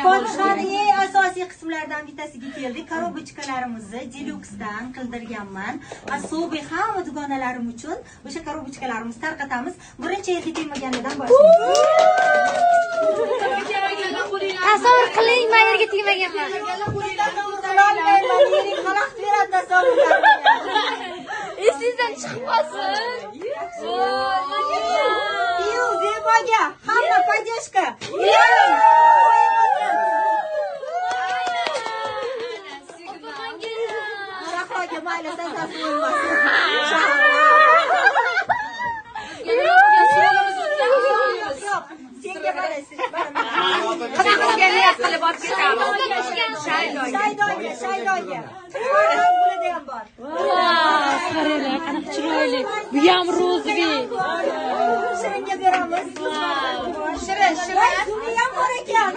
Fohishaning asosiy qismlaridan bittasiga keldik. Korobochkalarimizni deluxdan qildirganman. Asobiy hamma dugonalarim uchun o'sha korobochkalarimizni tarqatamiz. Birinchi yilga tegmaganidan boshlaymiz. Tasavvur qiling, men yerga tegmaganman. Esingizdan chiqib qolsin. Iyo, zebaga, hamma podeshka. Mayli, sazasi bo'lmasin. Senga qaraysiz. Qanaqa qilib olib ketamiz? Shaydoga. Bo'ladi ham bor. Qaranglar, qanaqa chiroyli. Bu ham rozbek. Shiringa beramiz. Shirin. Buni ham bor ekan.